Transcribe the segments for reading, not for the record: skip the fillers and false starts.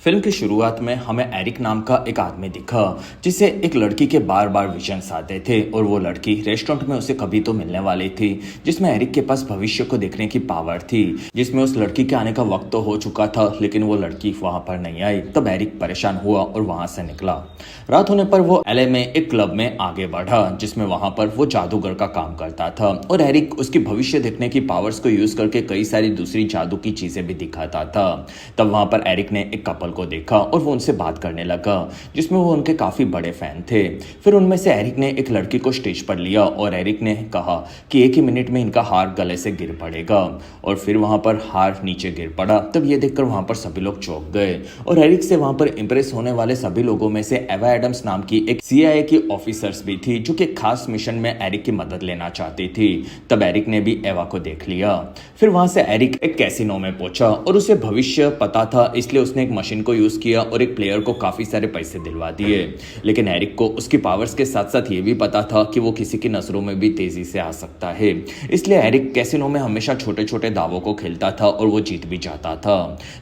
Film की शुरुआत में हमें एरिक नाम का एक आदमी दिखा जिसे एक लड़की के बार बार विजन्स आते थे और वो लड़की रेस्टोरेंट में उसे कभी तो मिलने वाली थी जिसमें एरिक के पास भविष्य को देखने की पावर थी। जिसमें उस लड़की के आने का वक्त तो हो चुका था लेकिन वो लड़की वहां पर नहीं आई। तब एरिक परेशान हुआ और वहां से निकला। रात होने पर वो एलए में एक क्लब में आगे बढ़ा जिसमें वहां पर वो जादूगर का काम करता था और एरिक उसकी भविष्य देखने की पावर्स को यूज करके कई सारी दूसरी जादू की चीजें भी दिखाता था। तब वहां पर एरिक ने एक कपल को देखा और वो उनसे बात करने लगा जिसमें वो उनके काफी बड़े फैन थे। फिर उनमें से एरिक ने एक लड़की को स्टेज पर लिया और एरिक ने कहा कि एक ही मिनट में इनका हार गले से गिर पड़ेगा और फिर वहां पर हार नीचे गिर पड़ा। तब ये देखकर वहां पर सभी लोग चौंक गए और एरिक से वहां पर इंप्रेस होने वाले सभी लोगों में से एवा एडम्स नाम की एक सीआईए की ऑफिसर्स भी थी जो कि एक खास मिशन में एरिक की मदद लेना चाहती थी। तब एरिक ने भी एवा को देख लिया। फिर वहां से एरिक एक कैसीनो में पहुंचा और उसे भविष्य पता था इसलिए उसने एक मशीन को यूज किया और एक प्लेयर को काफी सारे पैसे दिलवा दिए। लेकिन एरिक को उसकी पावर्स के साथ साथ ये भी पता था कि वो किसी की नजरों में भी तेजी से आ सकता है। इसलिए एरिक कैसीनो में हमेशा छोटे छोटे दावों को खेलता था और वो जीत भी जाता था।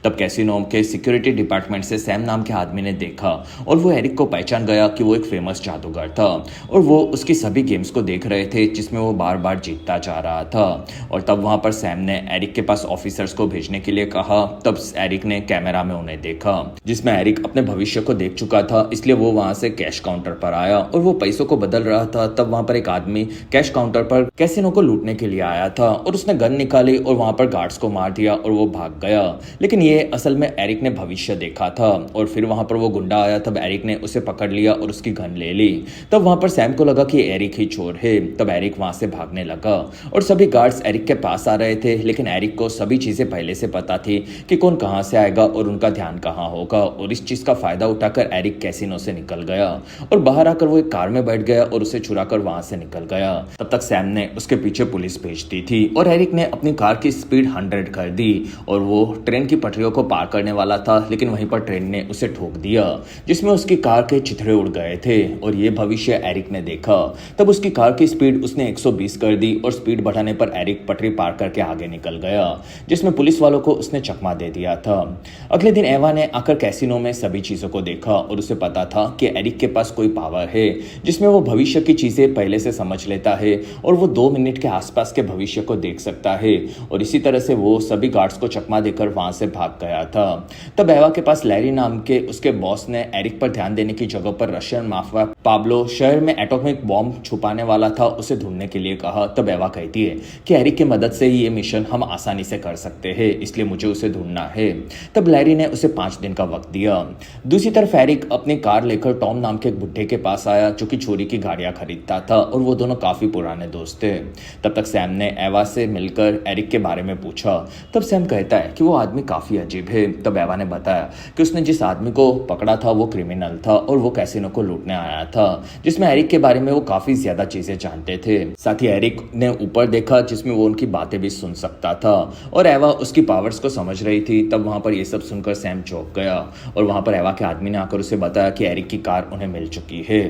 तब कैसीनो के सिक्योरिटी डिपार्टमेंट से सैम नाम के आदमी ने देखा और वो एरिक को पहचान गया कि वो एक फेमस जादूगर था और वो उसकी सभी गेम्स को देख रहे थे जिसमें वो बार बार जीतता जा रहा था। और तब वहां पर सैम ने एरिक के पास ऑफिसर्स को भेजने के लिए कहा। तब एरिक ने कैमरा में उन्हें देखा जिसमें एरिक अपने भविष्य को देख चुका था इसलिए वो वहां से कैश काउंटर पर आया और वो पैसों को बदल रहा था। तब वहां पर एक आदमी कैश काउंटर पर कैसीनो को लूटने के लिए आया था और उसने गन निकाली और वहां पर गार्ड्स को मार दिया और वो भाग गया। लेकिन ये असल में एरिक ने भविष्य देखा था और फिर वहां पर वो गुंडा आया। तब एरिक ने उसे पकड़ लिया और उसकी गन ले ली। तब वहां पर सैम को लगा कि एरिक ही चोर है। तब एरिक वहां से भागने लगा और सभी गार्ड्स एरिक के पास आ रहे थे लेकिन एरिक को सभी चीजें पहले से पता थी कि कौन कहां से आएगा और उनका ध्यान कहां होगा। और इस चीज का फायदा उठाकर एरिक कैसीनो से निकल गया और बाहर आकर वो एक कार में बैठ गया और उसे चुराकर वहां से निकल गया। तब तक सैम ने उसके पीछे पुलिस भेज दी थी और एरिक ने अपनी कार की स्पीड 100 कर दी और वो ट्रेन की पटरियों को पार करने वाला था लेकिन वहीं पर ट्रेन ने उसे ठोक दिया जिसमें उसकी कार के चिथड़े उड़ गए थे और ये भविष्य एरिक ने देखा। तब उसकी कार की स्पीड उसने 120 कर दी और स्पीड बढ़ाने पर एरिक पटरी पार करके आगे निकल गया जिसमें पुलिस वालों को उसने चकमा दे दिया था। अगले दिन एवा ने आकर कैसीनो में सभी चीजों को देखा और उसे पता था कि एरिक के पास कोई पावर है जिसमें वो भविष्य की चीजें पहले से समझ लेता है और वो 2 मिनट के आसपास के भविष्य को देख सकता है। और इसी तरह से वो सभी गार्ड्स को चकमा देकर वहां से भाग गया था। तब एवा के पास लैरी नाम के उसके बॉस ने एरिक पर ध्यान देने की जगह पर रशियन माफिया पाब्लो शहर में एटॉमिक बॉम्ब छुपाने वाला था उसे ढूंढने के लिए कहा। तब एवा कहती है कि एरिक की मदद से ही ये मिशन हम आसानी से कर सकते हैं इसलिए मुझे उसे ढूंढना है। तब लैरी ने उसे 5 दिन का वक्त दिया। दूसरी तरफ एरिक अपनी कार लेकर टॉम नाम के एक बुड्ढे के पास आया जो कि चोरी की गाड़ियां खरीदता था और वो दोनों काफी पुराने दोस्त थे। तब तक सैम ने एवा से मिलकर एरिक के बारे में पूछा। तब सैम कहता है कि वो आदमी काफी अजीब है। तब एवा ने बताया कि उसने जिस आदमी को पकड़ा था वो क्रिमिनल था और वो कैसीनो को लूटने आया था जिसमें एरिक के बारे में वो काफी ज्यादा चीजें जानते थे। साथ ही एरिक ने ऊपर देखा जिसमें वो उनकी बातें भी सुन सकता था और एवा उसकी पावर्स को समझ रही थी। तब वहां पर ये सब सुनकर सैम चौंक गया और वहां पर एवा के आदमी ने आकर उसे बताया कि एरिक की कार उन्हें मिल चुकी है।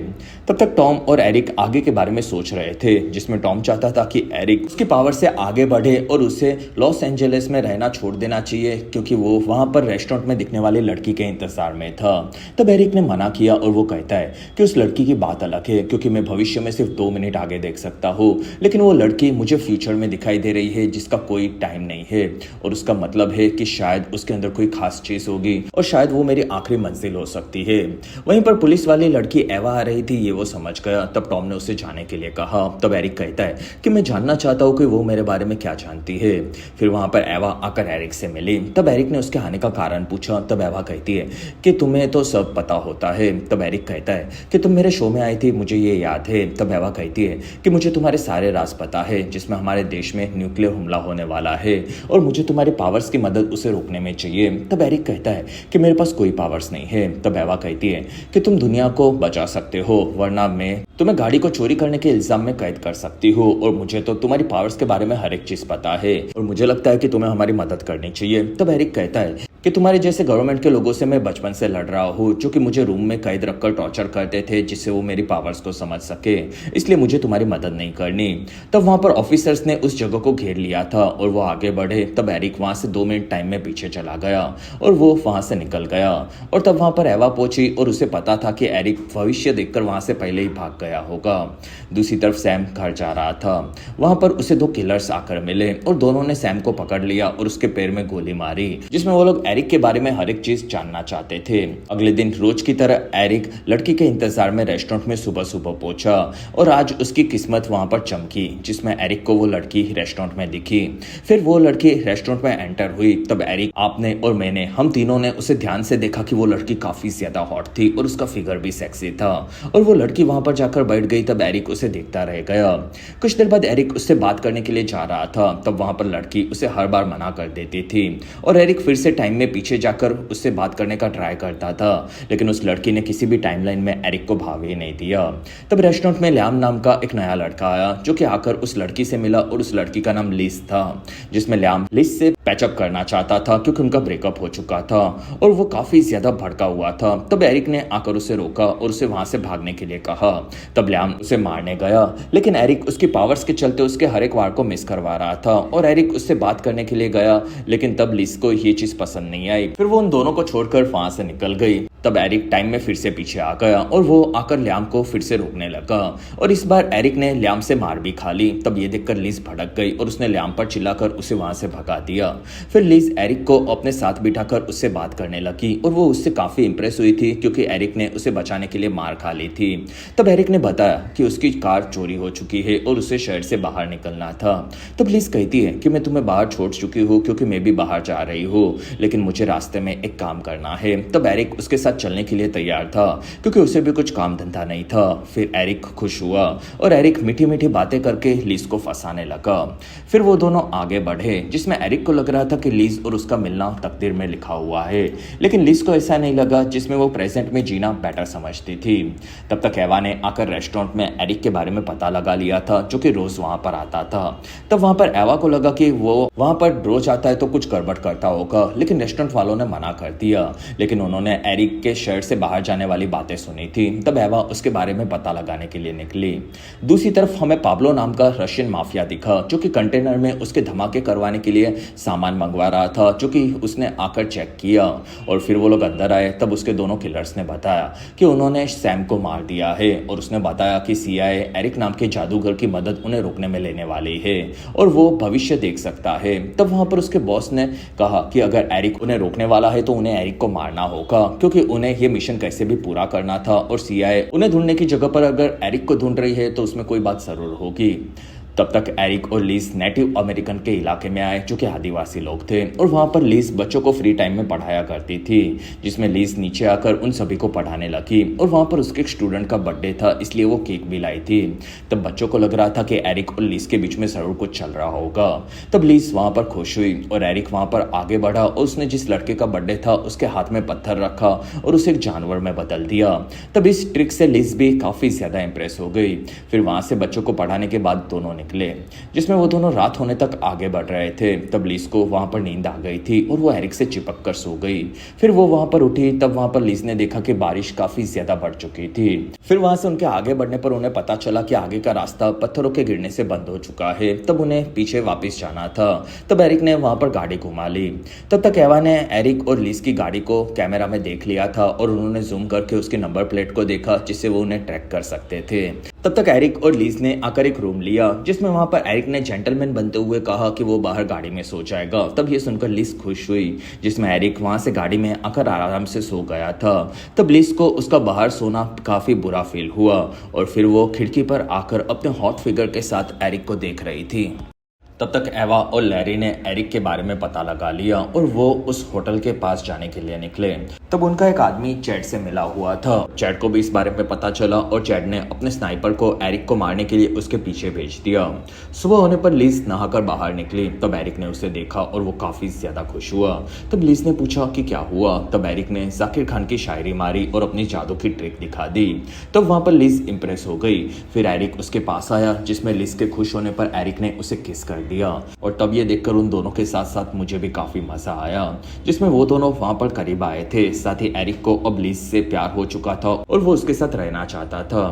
तब तक टॉम और एरिक आगे के बारे में सोच रहे थे जिसमें टॉम चाहता था कि एरिक उसकी पावर से आगे बढ़े और उसे लॉस एंजलिस में रहना छोड़ देना चाहिए क्योंकि वो वहां पर रेस्टोरेंट में दिखने वाली लड़की के इंतजार में था। तब एरिक ने मना किया और वो कहता है कि उस लड़की की बात अलग है क्योंकि मैं भविष्य में सिर्फ 2 मिनट आगे देख सकता हूँ लेकिन वो लड़की मुझे फ्यूचर में दिखाई दे रही है जिसका कोई टाइम नहीं है और उसका मतलब है कि शायद उसके अंदर कोई खास चीज होगी और शायद वो मेरी आखिरी मंजिल हो सकती है। वहीं पर पुलिस वाली लड़की एवा आ रही थी ये वो समझ गया। तब टॉम ने उसे जाने के लिए कहा। तब एरिक कहता है कि मैं जानना चाहता हूँ कि वो मेरे बारे में क्या जानती है। फिर वहां पर एवा आकर एरिक से मिली। तब एरिक ने उसके आने का कारण पूछा। तब एवा कहती है कि तुम्हें तो सब पता होता है। तब एरिक कहता है कि तुम मेरे शो में आई थी मुझे ये याद है। तब एवा कहती है कि मुझे तुम्हारे सारे राज पता है जिसमें हमारे देश में न्यूक्लियर हमला होने वाला है और मुझे तुम्हारी पावर्स की मदद उसे रोकने में चाहिए। तब एरिक कहता है कि मेरे पास कोई पावर्स नहीं है। तब एवा कहती है कि तुम दुनिया को बचा सकते हो वरना मैं तुम्हें गाड़ी को चोरी करने के इल्जाम में कैद कर सकती हूँ और मुझे तो तुम्हारी पावर्स के बारे में हर एक चीज पता है और मुझे लगता है कि तुम्हें हमारी मदद करनी चाहिए। तब एरिक कहता है कि तुम्हारे जैसे गवर्नमेंट के लोगों से मैं बचपन से लड़ रहा हूँ, जो कि मुझे रूम में कैद रखकर टॉर्चर करते थे जिससे वो मेरी पावर्स को समझ सके, इसलिए मुझे तुम्हारी मदद नहीं करनी। तब वहां पर ऑफिसर्स ने उस जगह को घेर लिया था और वो आगे बढ़े। तब एरिक वहां से 2 मिनट टाइम में पीछे चला गया और वो वहां से निकल गया। और तब वहां पर एवा पहुंची और उसे पता था कि एरिक भविष्य देखकर वहां से पहले ही भाग गया होगा। दूसरी तरफ सैम घर जा रहा था। वहां पर उसे 2 किलर्स आकर मिले और दोनों ने सैम को पकड़ लिया और उसके पैर में गोली मारी, जिसमें वो लोग एरिक के बारे में हर एक चीज जानना चाहते थे। अगले दिन रोज की तरह एरिक लड़की के इंतजार में रेस्टोरेंट में सुबह सुबह पहुंचा और आज उसकी किस्मत वहां पर चमकी, जिसमें एरिक को वो लड़की रेस्टोरेंट में दिखी। फिर वो लड़की रेस्टोरेंट में एंटर हुई। तब एरिक, आपने और मैंने, हम तीनों ने उसे ध्यान से देखा कि वो लड़की काफी ज्यादा हॉट थी और उसका फिगर भी सेक्सी था और वो लड़की वहां पर जाकर बैठ गई। तब एरिक उसे देखता रह गया। कुछ देर बाद एरिक उससे बात करने के लिए जा रहा था। तब वहां पर लड़की उसे हर बार मना कर देती थी और एरिक फिर से टाइम में पीछे जाकर उससे बात करने का ट्राई करता था, लेकिन उस लड़की ने किसी भी टाइमलाइन में एरिक को भाव ही नहीं दिया। तब रेस्टोरेंट में ल्याम नाम का एक नया लड़का आया, जो कि आकर उस लड़की से मिला और उस लड़की का नाम लिस था, जिसमें ल्याम लिस से पैचअप करना चाहता था क्योंकि उनका ब्रेकअप हो चुका था और वो काफी ज्यादा भड़का हुआ था। तब एरिक ने आकर उसे रोका और उसे वहां से भागने के लिए कहा। तब ल्याम उसे मारने गया, लेकिन एरिक उसकी पावर्स के चलते उसके हर एक वार को मिस करवा रहा था और एरिक उससे बात करने के लिए गया, लेकिन तब लिस को ये चीज पसंद नहीं आई। फिर वो उन दोनों को छोड़कर वहां से निकल गई। तब एरिक टाइम में फिर से पीछे आ गया और वो आकर ल्याम को फिर से रोकने लगा और इस बार एरिक ने ल्याम से मार भी खा ली। तब ये देखकर लिस भड़क गई और उसने ल्याम पर चिल्लाकर उसे वहां से भगा दिया। फिर लिस एरिक को अपने साथ बिठाकर उससे बात करने लगी और वो उससे काफी इंप्रेस हुई थी क्योंकि एरिक ने उसे बचाने के लिए मार खा ली थी। तब एरिक ने बताया कि उसकी कार चोरी हो चुकी है और उसे शहर से बाहर निकलना था। तब लिस कहती है कि मैं तुम्हें बाहर छोड़ चुकी हूँ क्योंकि मैं भी बाहर जा रही हूँ, लेकिन मुझे रास्ते में एक काम करना है। तब एरिक उसके साथ चलने के लिए तैयार था क्योंकि उसे भी कुछ काम धंधा नहीं था। फिर एरिक खुश हुआ और एरिक मीठी मीठी बातें करके लिस को फंसाने लगा। फिर वो दोनों आगे बढ़े, जिसमें एरिक को लग रहा था कि लिस और उसका मिलना तकदीर में लिखा हुआ है, लेकिन लिस को ऐसा नहीं लगा, जिसमें वो प्रेजेंट में जीना बेटर समझती थी। तब तक एवा ने आकर रेस्टोरेंट में एरिक के बारे में पता लगा लिया था, जो कि रोज वहां पर आता था। तब वहां पर एवा को लगा कि वो वहां पर रोज आता है तो कुछ गड़बड़ करता होगा, लेकिन रेस्टोरेंट वालों ने मना कर दिया। लेकिन उन्होंने एरिक के शहर से बाहर जाने वाली बातें सुनी थी। तब एवा उसके बारे में पता लगाने के लिए निकली। दूसरी तरफ हमें पाब्लो नाम का रशियन माफिया दिखा, जो कि कंटेनर में उसके धमाके करवाने के लिए सामान मंगवा रहा था, जो कि उसने आकर चेक किया और फिर वो लोग अंदर आए। तब उसके दोनों किलर्स ने बताया कि उन्होंने सैम को मार दिया है और उसने बताया कि सीआईए एरिक नाम के जादूगर की मदद उन्हें रोकने में लेने वाली है और वो भविष्य देख सकता है। तब वहां पर उसके बॉस ने कहा कि अगर एरिक उन्हें रोकने वाला है तो उन्हें एरिक को मारना होगा, क्योंकि उन्हें ये मिशन कैसे भी पूरा करना था और सीआईए उन्हें ढूंढने की जगह पर अगर एरिक को ढूंढ रही है तो उसमें कोई बात जरूर होगी। तब तक एरिक और लिस नेटिव अमेरिकन के इलाके में आए, जो कि आदिवासी लोग थे, और वहां पर लिस बच्चों को फ्री टाइम में पढ़ाया करती थी, जिसमें लिस नीचे आकर उन सभी को पढ़ाने लगी और वहां पर उसके एक स्टूडेंट का बर्थडे था, इसलिए वो केक भी लाई थी। तब बच्चों को लग रहा था कि एरिक और लिस के बीच में जरूर कुछ चल रहा होगा। तब लिस वहां पर खुश हुई और एरिक वहां पर आगे बढ़ा और उसने जिस लड़के का बर्थडे था उसके हाथ में पत्थर रखा और उसे एक जानवर में बदल दिया। तब इस ट्रिक से लिस भी काफी ज्यादा इंप्रेस हो गई। फिर वहां से बच्चों को पढ़ाने के बाद दोनों निकले, जिसमें वो दोनों रात होने तक आगे बढ़ रहे थे। तब लिस को वहां पर नींद आ गई थी और वो एरिक से चिपक कर सो गई। फिर वो वहां पर उठी। तब वहां पर लिस ने देखा कि बारिश काफी ज्यादा बढ़ चुकी थी। फिर वहां से उनके आगे बढ़ने पर उन्हें पता चला कि आगे का रास्ता पत्थरों के गिरने से बंद हो चुका है। तब उन्हें पीछे वापस जाना था। तब एरिक ने वहां पर गाड़ी घुमा ली। तब तक एवा ने एरिक और लिस की गाड़ी को कैमरा में देख लिया था और उन्होंने जूम करके उसके नंबर प्लेट को देखा, जिससे वो उन्हें ट्रैक कर सकते थे। तब तक एरिक और लिस ने आकर एक रूम लिया, जिसमें वहां पर एरिक ने जेंटलमैन बनते हुए कहा कि वो बाहर गाड़ी में सो जाएगा। तब ये सुनकर लिस खुश हुई, जिसमें एरिक वहां से गाड़ी में आकर आराम से सो गया था। तब लिस को उसका बाहर सोना काफी बुरा फील हुआ और फिर वो खिड़की पर आकर अपने हॉट फिगर के साथ एरिक को देख रही थी। तब तक एवा और लैरी ने एरिक के बारे में पता लगा लिया और वो उस होटल के पास जाने के लिए निकले। तब उनका एक आदमी चैड से मिला हुआ था। चैड को भी इस बारे में पता चला और चैड ने अपने स्नाइपर को एरिक को मारने के लिए उसके पीछे भेज दिया। सुबह होने पर लिस नहाकर बाहर निकली। तब एरिक ने उसे देखा और वो काफी ज्यादा खुश हुआ। तब लिस ने पूछा कि क्या हुआ। तब एरिक ने जाकिर खान की शायरी मारी और अपनी जादू की ट्रिक दिखा दी। तब वहां पर लिस इंप्रेस हो गई। फिर एरिक उसके पास आया, जिसमें लिस के खुश होने पर एरिक ने उसे किस कर दिया। और तब ये देखकर उन दोनों के साथ साथ मुझे भी काफी मजा आया, जिसमें वो दोनों वहां पर करीब आए थे। साथ ही एरिक को अब लीज से प्यार हो चुका था और वो उसके साथ रहना चाहता था।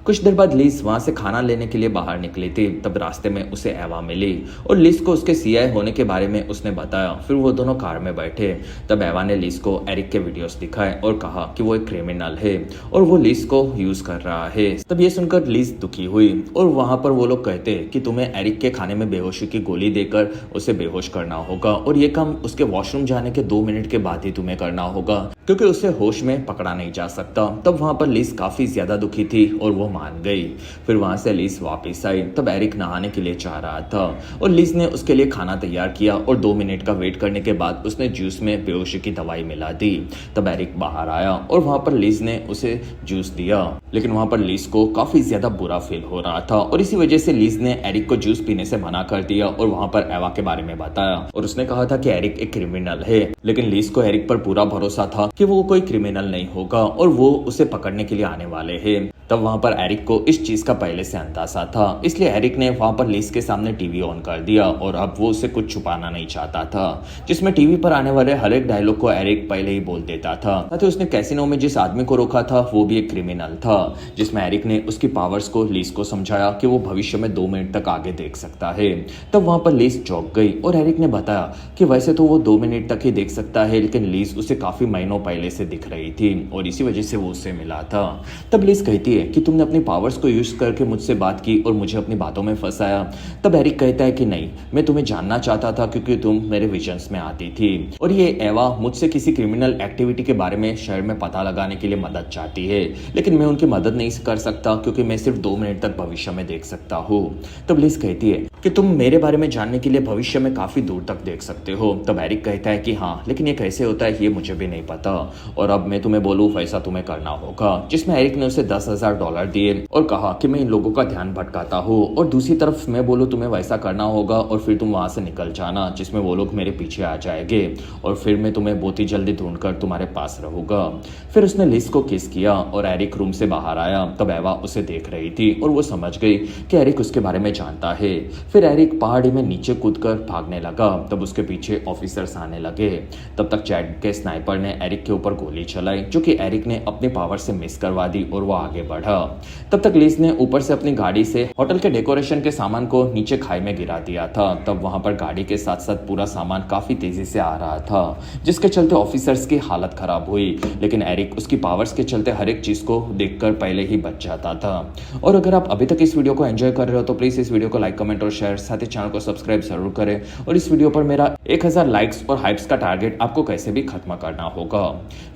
कुछ देर बाद लीज वहां से खाना लेने के लिए बाहर निकली थी। तब रास्ते में उसे एवा मिली और लीज को उसके सीआई होने के बारे में उसने बताया। फिर वो दोनों कार में बैठे। तब एवा ने लीज को एरिक के वीडियोस दिखाए और कहा कि वो एक क्रिमिनल है और वो लीज को यूज कर रहा है। तब ये सुनकर लीज दुखी हुई और वहां पर वो लोग कहते कि तुम्हें एरिक के खाने में बेहोशी की गोली देकर उसे बेहोश करना होगा और ये काम उसके वॉशरूम जाने के 2 मिनट के बाद ही तुम्हें करना होगा, क्योंकि उसे होश में पकड़ा नहीं जा सकता। तब वहां पर लीज काफी ज्यादा दुखी थी और वो मान गई। फिर वहां से लीज वापस आई। तब एरिक नहाने के लिए चाह रहा था और लीज ने उसके लिए खाना तैयार किया और 2 मिनट का वेट करने के बाद उसने जूस में बेहोशी की दवाई मिला दी। तब एरिक बाहर आया और वहां पर लीज ने उसे जूस दिया, लेकिन वहां पर लीज को काफी ज्यादा बुरा फील हो रहा था और इसी वजह से लीज ने एरिक को जूस पीने से मना कर दिया और वहां पर एवा के बारे में बताया। और उसने कहा था कि एरिक एक क्रिमिनल है, लेकिन लीज को एरिक पर पूरा भरोसा था कि वो कोई क्रिमिनल नहीं होगा और वो उसे पकड़ने के लिए आने वाले हैं। तब वहां पर एरिक को इस चीज का पहले से अंदाजा था, इसलिए एरिक ने वहां पर लीज के सामने टीवी ऑन कर दिया और अब वो उसे कुछ छुपाना नहीं चाहता था, जिसमें टीवी पर आने वाले हर एक डायलॉग को एरिक पहले ही बोल देता था। साथ ही उसने कैसीनो में जिस आदमी को रोका था वो भी एक क्रिमिनल था, जिसमें एरिक ने उसकी पावर्स को लीज को समझाया कि वो भविष्य में 2 मिनट तक आगे देख सकता है। तब वहां पर लीज चौंक गई और एरिक ने बताया कि वैसे तो वो 2 मिनट तक ही देख सकता है, लेकिन लीज उसे काफी महीनों पहले से दिख रही थी और इसी वजह से वो उससे मिला था। तब लीज कहती है कि तुमने अपनी पावर्स को यूज करके मुझसे बात की और मुझे अपनी बातों में फंसाया। तब एरिक कहता है कि नहीं, मैं तुम्हें जानना चाहता था क्योंकि तुम मेरे विजन्स में आती थी और ये एवा मुझसे किसी क्रिमिनल एक्टिविटी के बारे में शहर में पता लगाने के लिए मदद चाहती है, लेकिन मैं उनकी मदद नहीं कर सकता क्योंकि मैं सिर्फ 2 मिनट तक भविष्य में देख सकता हूँ। तब लीज कहती है कि तुम मेरे बारे में जानने के लिए भविष्य में काफी दूर तक देख सकते हो। तब एरिक कहता है कि हाँ, लेकिन ये कैसे होता है ये मुझे भी नहीं पता और अब मैं तुम्हें बोलूँ वैसा तुम्हें करना होगा। जिसमें एरिक ने उसे $10,000 दिए और कहा कि मैं इन लोगों का ध्यान भटकाता हूँ और दूसरी तरफ मैं बोलूँ तुम्हें वैसा करना होगा और फिर तुम वहां से निकल जाना, जिसमें वो लोग मेरे पीछे आ जाएंगे और फिर मैं तुम्हें बहुत ही जल्दी ढूंढकर तुम्हारे पास रहूंगा। फिर उसने लिज को किस किया और एरिक रूम से बाहर आया। तब एवा उसे देख रही थी और वो समझ गई कि एरिक उसके बारे में जानता है। फिर एरिक पहाड़ी में नीचे कूदकर भागने लगा। तब उसके पीछे ऑफिसर्स आने लगे। तब तक चैड के स्नाइपर ने एरिक के ऊपर गोली चलाई, जो कि एरिक ने अपनी पावर से मिस करवा दी और वो आगे बढ़ा। तब तक लीज ने ऊपर से अपनी गाड़ी से होटल के डेकोरेशन के सामान को नीचे खाई में गिरा दिया था। तब वहां पर गाड़ी के साथ साथ पूरा सामान काफी तेजी से आ रहा था, जिसके चलते ऑफिसर्स की हालत खराब हुई, लेकिन एरिक उसकी पावर्स के चलते हर एक चीज को देखकर पहले ही बच जाता था। और अगर आप अभी तक इस वीडियो को एंजॉय कर रहे हो तो प्लीज इस वीडियो को लाइक, कमेंट और शेयर, साथ ही चैनल को सब्सक्राइब जरूर करें। और इस वीडियो पर मेरा 1000 लाइक्स और हाइप्स का टारगेट आपको कैसे भी खत्म करना होगा।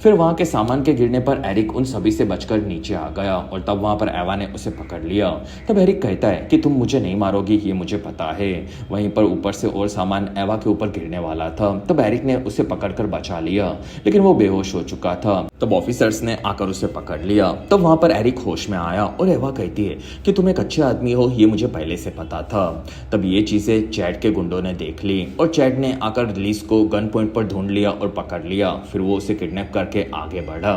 फिर वहां के सामान के गिरने पर एरिक उन सभी से बचकर नीचे आ गया और तब वहां पर एवा ने उसे पकड़ लिया। तब एरिक कहता है कि तुम मुझे नहीं मारोगी, ये मुझे पता है। वहीं पर ऊपर से और सामान एवा के ऊपर गिरने वाला था। तब एरिक ने उसे पकड़कर बचा लिया, लेकिन वो बेहोश हो चुका था। तब ऑफिसर्स ने आकर उसे पकड़ लिया। तब वहां पर एरिक होश में आया और एवा कहती है कि तुम एक अच्छे आदमी हो, ये मुझे पहले से पता था। तब ये चीजें चैड के गुंडों ने देख ली और चैड ने आकर लीज को गन पॉइंट पर ढूंढ लिया और पकड़ लिया। फिर वो उसे किडनैप करके आगे बढ़ा।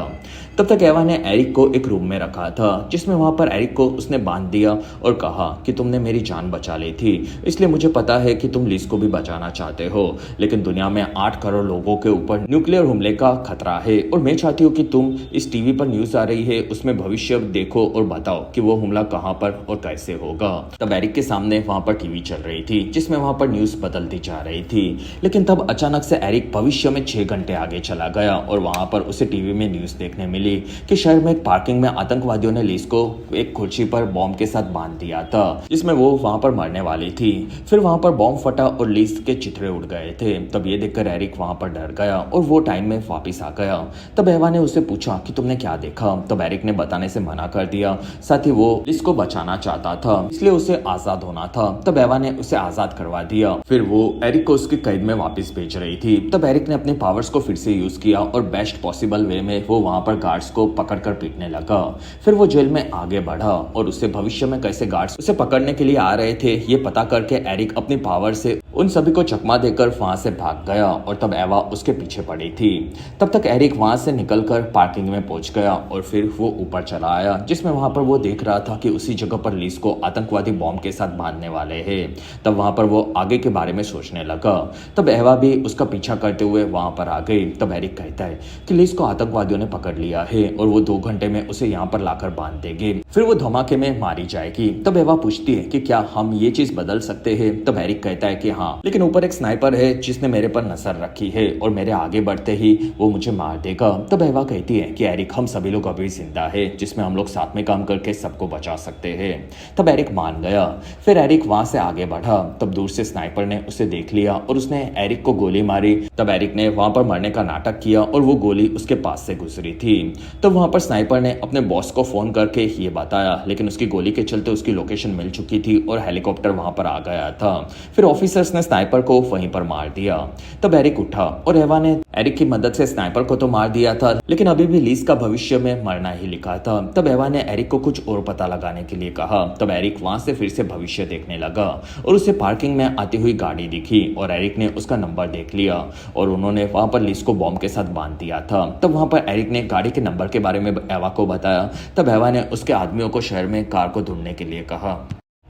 तब तक एवा ने एरिक को एक रूम में रखा था, जिसमें वहां पर एरिक को उसने बांध दिया और कहा कि तुमने मेरी जान बचा ली थी, इसलिए मुझे पता है कि तुम लीज को भी बचाना चाहते हो, लेकिन दुनिया में 8 करोड़ लोगों के ऊपर न्यूक्लियर हमले का खतरा है और मैं चाहती हूँ कि तुम इस टीवी पर न्यूज आ रही है उसमें भविष्य देखो और बताओ कि वो हमला कहाँ पर और कैसे होगा। तब एरिक के सामने वहां पर टीवी चल रही थी, जिसमें वहां पर न्यूज बदलती जा रही थी, लेकिन तब अचानक से एरिक भविष्य में 6 घंटे आगे चला गया और वहां पर उसे टीवी में न्यूज देखने मिली कि शहर में एक पार्किंग में आतंकवादियों ने लीज को एक कुर्सी पर बॉम्ब के साथ बांध दिया था, जिसमें वो वहां पर मरने वाली थी। फिर वहां पर बॉम्ब फटा और लीज के चित्रे उड़ गए थे। तब ये देखकर एरिक वहां पर डर गया और वो टाइम में वापिस आ गया। तब एवा ने उसे पूछा कि तुमने क्या देखा। तब एरिक ने बताने से मना कर दिया, साथ ही वो लीज को बचाना चाहता था, इसलिए उसे आजाद होना था। तब एवा ने उसे आजाद करवा दिया। फिर वो एरिक को उसकी कैद में वापस भेज रही थी। तब एरिक ने अपनी पावर्स को फिर से यूज किया और बेस्ट पॉसिबल वे में वो वहां पर गार्ड्स को पकड़कर पीटने लगा। फिर वो जेल में आगे बढ़ा और उसे भविष्य में कैसे गार्ड्स उसे पकड़ने के लिए आ रहे थे ये पता करके एरिक अपनी पावर से उन सभी को चकमा देकर वहां से भाग गया और तब एवा उसके पीछे पड़ी थी। तब तक एरिक वहां से निकलकर पार्किंग में पहुंच गया और फिर वो ऊपर चला आया, जिसमें वहां पर वो देख रहा था कि उसी जगह पर लीस को आतंकवादी बॉम्ब के साथ बांधने वाले हैं। तब वहां पर वो आगे के बारे में सोचने लगा। तब एवा भी उसका पीछा करते हुए वहां पर आ गई। तब एरिक कहता है कि लीस को आतंकवादियों ने पकड़ लिया है और वो 2 घंटे में उसे यहाँ पर लाकर बांध देंगे, फिर वो धमाके में मारी जाएगी। तब एवा पूछती है कि क्या हम ये चीज बदल सकते हैं। तब एरिक कहता है कि हाँ, लेकिन ऊपर एक स्नाइपर है जिसने मेरे पर नजर रखी है और मेरे आगे बढ़ते ही वो मुझे मार देगा। तब एवा कहती है कि एरिक, हम सभी लोग अभी जिंदा है, जिसमें हम लोग साथ में काम करके सबको बचा सकते हैं। तब एरिक मान गया। फिर एरिक वहां से आगे बढ़ा। तब दूर से स्नाइपर ने उसे देख लिया और उसने एरिक को गोली मारी। तब एरिक ने वहां पर मरने का नाटक किया और वो गोली उसके पास से गुजरी थी। तब वहां पर स्नाइपर ने अपने बॉस को फोन करके ये बताया, लेकिन उसकी गोली के चलते उसकी लोकेशन मिल चुकी थी और हेलीकॉप्टर वहां पर आ गया था। फिर ऑफिसर्स ने स्नाइपर को वहीं पर मार दिया। तब एरिक उठा और एवा ने एरिक की मदद से स्नाइपर को तो मार दिया था, लेकिन अभी भी लीस का भविष्य में मरना ही लिखा था। तब एवा ने एरिक को कुछ और पता लगाने के लिए कहा। तब एरिक वहां से फिर से भविष्य देखने लगा और उसे पार्किंग में आती हुई गाड़ी दिखी और एरिक ने उसका नंबर देख लिया और उन्होंने वहां पर लीस को बॉम्ब के साथ बांध दिया था। तब वहां पर एरिक ने गाड़ी के नंबर के बारे में एवा को बताया। तब एवा ने उसके आदमियों को शहर में कार को ढूंढने के लिए कहा।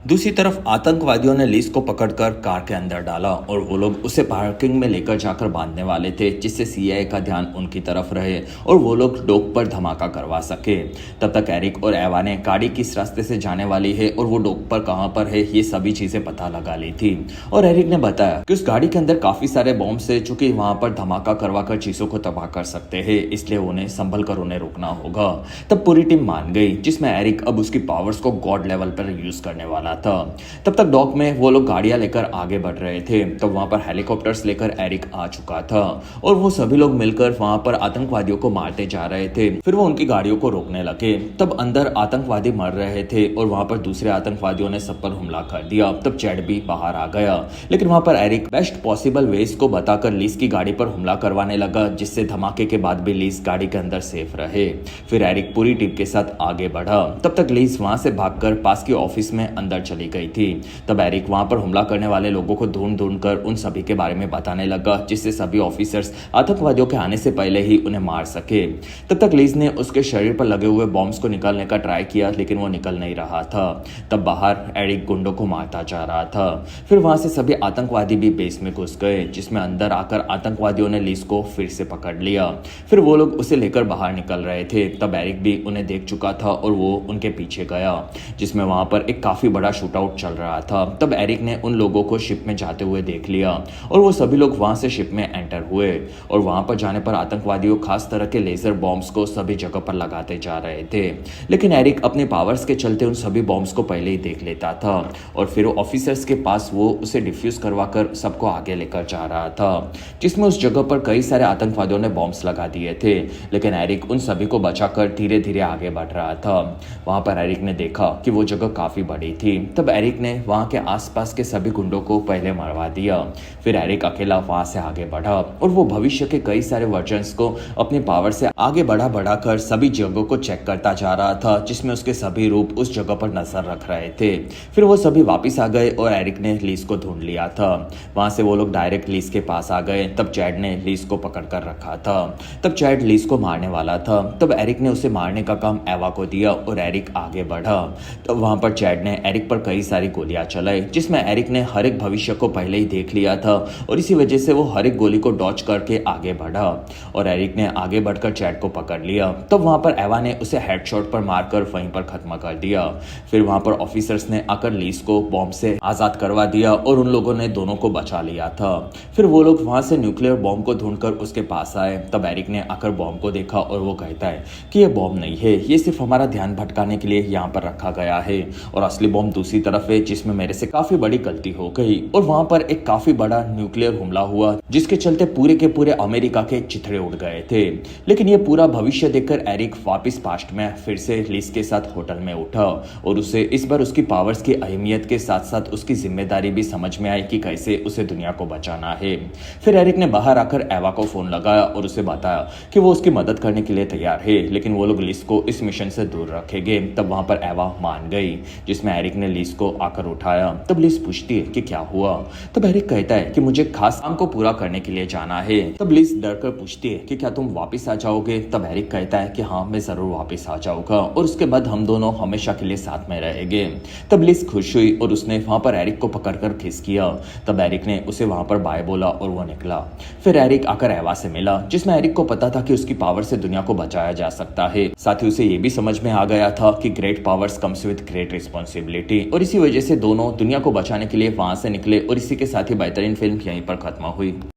दूसरी तरफ आतंकवादियों ने लीस को पकड़कर कार के अंदर डाला और वो लोग उसे पार्किंग में लेकर जाकर बांधने वाले थे, जिससे सीआईए का ध्यान उनकी तरफ रहे और वो लोग डोक पर धमाका करवा सके। तब तक एरिक और एवा ने गाड़ी किस रास्ते से जाने वाली है और वो डोक पर कहां पर है, ये सभी चीजें पता लगा ली थी। और एरिक ने बताया कि उस गाड़ी के अंदर काफी सारे बॉम्ब है, चूंकि वहां पर धमाका करवा कर चीजों को तबाह कर सकते हैं, इसलिए उन्हें संभल कर उन्हें रुकना होगा। तब पूरी टीम मान गई, जिसमें एरिक अब उसकी पावर्स को गॉड लेवल पर यूज करने वाला था। तब तक डॉक में वो लोग गाड़ियां लेकर आगे बढ़ रहे थे। तब वहां पर हेलीकॉप्टर्स लेकर एरिक आ चुका था और वो सभी लोग मिलकर वहां पर आतंकवादियों को मारते जा रहे थे। फिर वो उनकी गाड़ियों को रोकने लगे। तब अंदर आतंकवादी मर रहे थे और वहां पर दूसरे आतंकवादियों ने सब पर हमला कर दिया। तब चैड भी बाहर आ गया, लेकिन वहां पर एरिक बेस्ट पॉसिबल वेज को बताकर लीस की गाड़ी पर हमला करवाने लगा, जिससे धमाके के बाद भी लीस गाड़ी के अंदर सेफ रहे। फिर एरिक पूरी टीम के साथ आगे बढ़ा। तब तक लीस वहां से भागकर पास की ऑफिस में अंदर चली गई थी। तब एरिक वहां पर हमला करने वाले लोगों को ढूंढ कर उन सभी के बारे में बताने लगा, जिससे सभी ऑफिसर्स आतंकवादियों के आने से पहले ही उन्हें मार सके। तब तक लीज ने उसके शरीर पर लगे हुए बॉम्ब्स को निकालने का ट्राई किया, लेकिन वो निकल नहीं रहा था। तब बाहर एरिक गुंडों को मारता जा रहा था। फिर वहां से सभी आतंकवादी भी बेस में घुस गए, जिसमें अंदर आकर आतंकवादियों ने लीज को फिर से पकड़ लिया। फिर वो लोग उसे लेकर बाहर निकल रहे थे। तब एरिक भी उन्हें देख चुका था और वो उनके पीछे गया, जिसमें वहां पर एक काफी बड़ा शूटआउट चल रहा था। तब एरिक ने उन लोगों को शिप में जाते हुए देख लिया और वो सभी लोग वहां से शिप में एंटर हुए और वहां पर जाने पर आतंकवादियों खास तरह के लेजर बॉम्ब्स को सभी जगह पर लगाते जा रहे थे, लेकिन एरिक अपने पावर्स के चलते उन सभी बॉम्ब्स को पहले ही देख लेता था और फिर ऑफिसर्स के पास वो उसे डिफ्यूज करवाकर सबको आगे लेकर जा रहा था, जिसमें उस जगह पर कई सारे आतंकवादियों ने बॉम्ब्स लगा दिए थे, लेकिन एरिक उन सभी को बचाकर धीरे धीरे आगे बढ़ रहा था। वहां पर एरिक ने देखा कि वो जगह काफी बड़ी थी। तब एरिक ने वहां के आसपास के सभी गुंडों को पहले मरवा दिया। फिर एरिक अकेला वहां से आगे बढ़ा और वो भविष्य के कई सारे वर्जन्स को अपनी पावर से आगे बढ़ाकर सभी जगहों को चेक करता जा रहा था, जिसमें उसके सभी रूप उस जगह पर नजर रख रहे थे। फिर वो सभी वापस आ गए और एरिक ने लीस को ढूंढ लिया था। वहां से वो लोग डायरेक्ट लीस के पास आ गए। तब चैड ने लीस को पकड़ कर रखा था। तब चैड लीस को मारने वाला था। तब एरिक ने उसे मारने का काम एवा को दिया और एरिक आगे बढ़ा। तब वहां पर चैड ने एरिक पर कई सारी गोलियां चलाई, जिसमें एरिक ने हर एक भविष्य को पहले ही देख लिया था और इसी वजह से वो हर एक गोली को डॉच करके आगे बढ़ा और एरिक ने आगे बढ़कर चैड को पकड़ लिया। तब वहां पर एवा ने उसे हेडशॉट पर मारकर वहीं पर खत्म कर दिया। फिर वहां पर ऑफिसर्स ने आकर लीस को बॉम्ब से आजाद करवा दिया और उन लोगों ने दोनों को बचा लिया था। फिर वो लोग वहां से न्यूक्लियर बॉम्ब को ढूंढकर उसके पास आए। तब एरिक ने आकर बॉम्ब को देखा और वो कहता है कि ये बॉम्ब नहीं है, ये सिर्फ हमारा ध्यान भटकाने के लिए यहाँ पर रखा गया है और असली बॉम्ब दूसरी तरफ है, जिसमें मेरे से काफी बड़ी गलती हो गई। और वहां पर एक काफी बड़ा न्यूक्लियर हमला हुआ, जिसके चलते पूरे के पूरे अमेरिका के चिथड़े उड़ गए थे। लेकिन ये पूरा भविष्य देखकर एरिक वापस पास्ट में फिर से लीस के साथ होटल में उठा और उसे इस बार उसकी पावर्स की अहमियत के साथ साथ उसकी जिम्मेदारी भी समझ में आई कि कैसे उसे दुनिया को बचाना है। फिर एरिक ने बाहर आकर एवा को फोन लगाया और उसे बताया कि वो उसकी मदद करने के लिए तैयार है, लेकिन वो लोग लीस को इस मिशन से दूर रखेंगे। तब वहां पर एवा मान गई, जिसमें एरिक ने लिस को आकर उठाया। तब लिस पूछती है कि क्या हुआ। तब एरिक कहता है कि मुझे खास काम को पूरा करने के लिए जाना है। तब लिस डर कर पूछती है कि क्या तुम वापस आ जाओगे। तब एरिक कहता है कि हाँ, मैं जरूर वापस आ जाऊंगा और उसके बाद हम दोनों हमेशा के लिए साथ में रहेंगे। तब लिस खुश हुई और उसने वहां पर एरिक को पकड़कर किस किया। तब एरिक ने उसे वहां पर बाय बोला और वो निकला। फिर एरिक आकर एवा से मिला, जिसमें एरिक को पता था कि उसकी पावर से दुनिया को बचाया जा सकता है। साथ ही उसे ये भी समझ में आ गया था कि great powers comes with great responsibility, और इसी वजह से दोनों दुनिया को बचाने के लिए वहां से निकले। और इसी के साथ ही बेहतरीन फिल्म यहीं पर खत्म हुई।